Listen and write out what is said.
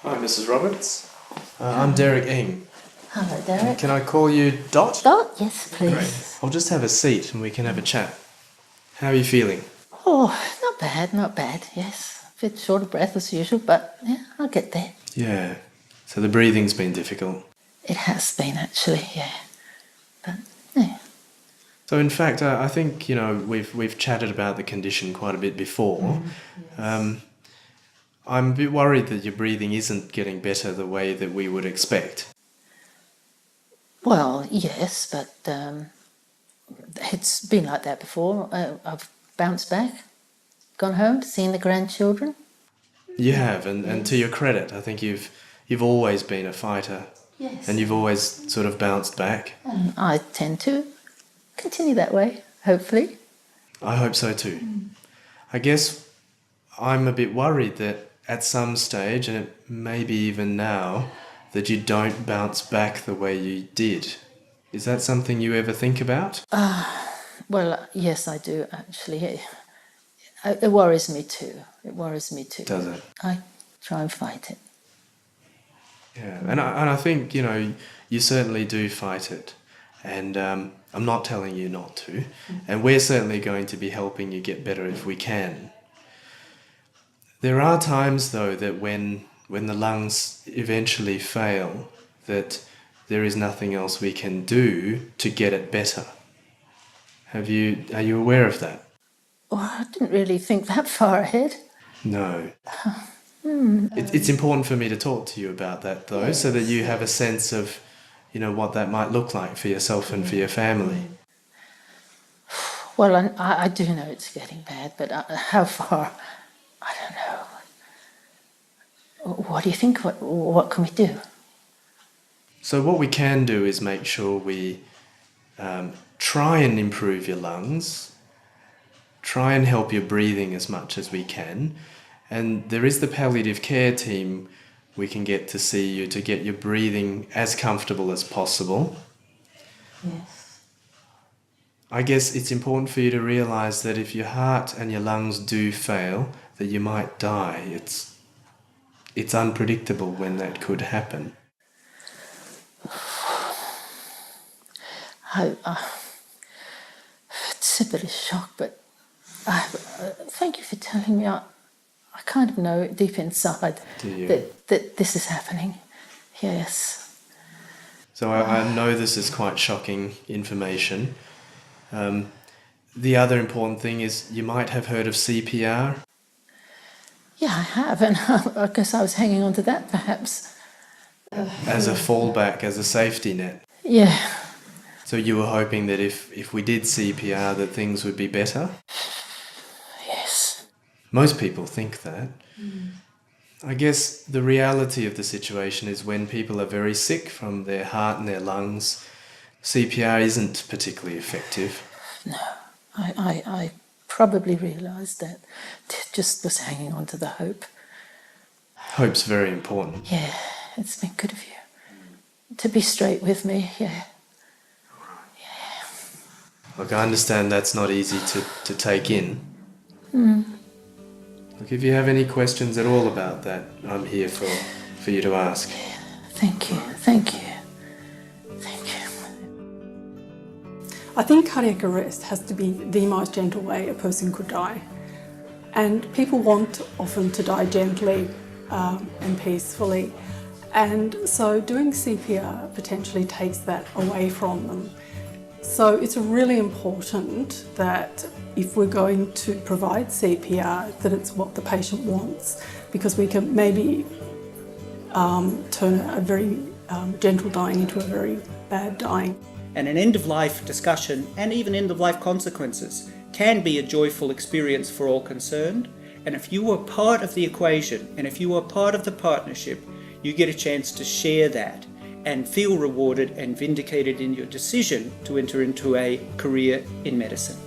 Hi, Mrs. Roberts. I'm Derek Ing. Hello, Derek. Can I call you Dot? Dot? Yes, please. Great. I'll just have a seat and we can have a chat. How are you feeling? Oh, not bad, yes. A bit short of breath as usual, but yeah, I'll get there. Yeah. So the breathing's been difficult. It has been, actually, yeah. But, yeah. So in fact, I think, we've chatted about the condition quite a bit before. Yes. I'm a bit worried that your breathing isn't getting better the way that we would expect. Well, yes, but it's been like that before. I've bounced back, gone home, seen the grandchildren. You have, and to your credit, I think you've always been a fighter. Yes. And you've always sort of bounced back. And I tend to continue that way, hopefully. I hope so too. I guess I'm a bit worried that at some stage, and it maybe even now, that you don't bounce back the way you did. Is that something you ever think about? Well, yes, I do, actually. It worries me too. Does it? I try and fight it. Yeah, and I think, you certainly do fight it. And I'm not telling you not to. And we're certainly going to be helping you get better if we can. There are times, though, that when the lungs eventually fail, that there is nothing else we can do to get it better. Are you aware of that? Well, I didn't really think that far ahead. No. It's important for me to talk to you about that, though, so that you have a sense of, what that might look like for yourself and for your family. Well, I do know it's getting bad, but how far? I don't know. What do you think? What can we do? So what we can do is make sure we try and improve your lungs, try and help your breathing as much as we can, and there is the palliative care team we can get to see you to get your breathing as comfortable as possible. Yes. I guess it's important for you to realise that if your heart and your lungs do fail, that you might die. It's unpredictable when that could happen. It's a bit of a shock, but thank you for telling me. I kind of know deep inside that this is happening. Yes. So I know this is quite shocking information. The other important thing is you might have heard of CPR. Yeah, I have, and I guess I was hanging on to that, perhaps. As a fallback, as a safety net. Yeah. So you were hoping that if we did CPR that things would be better? Yes. Most people think that. I guess the reality of the situation is when people are very sick from their heart and their lungs, CPR isn't particularly effective. No, I probably realised that. Just was hanging on to the hope. Hope's very important. Yeah, it's been good of you to be straight with me, yeah. Look, I understand that's not easy to take in. Look, if you have any questions at all about that, I'm here for you to ask. Thank you. I think cardiac arrest has to be the most gentle way a person could die. And people want often to die gently and peacefully. And so doing CPR potentially takes that away from them. So it's really important that if we're going to provide CPR, that it's what the patient wants, because we can maybe turn a very gentle dying into a very bad dying. And an end-of-life discussion and even end-of-life consequences can be a joyful experience for all concerned. And if you are part of the equation and if you are part of the partnership, you get a chance to share that and feel rewarded and vindicated in your decision to enter into a career in medicine.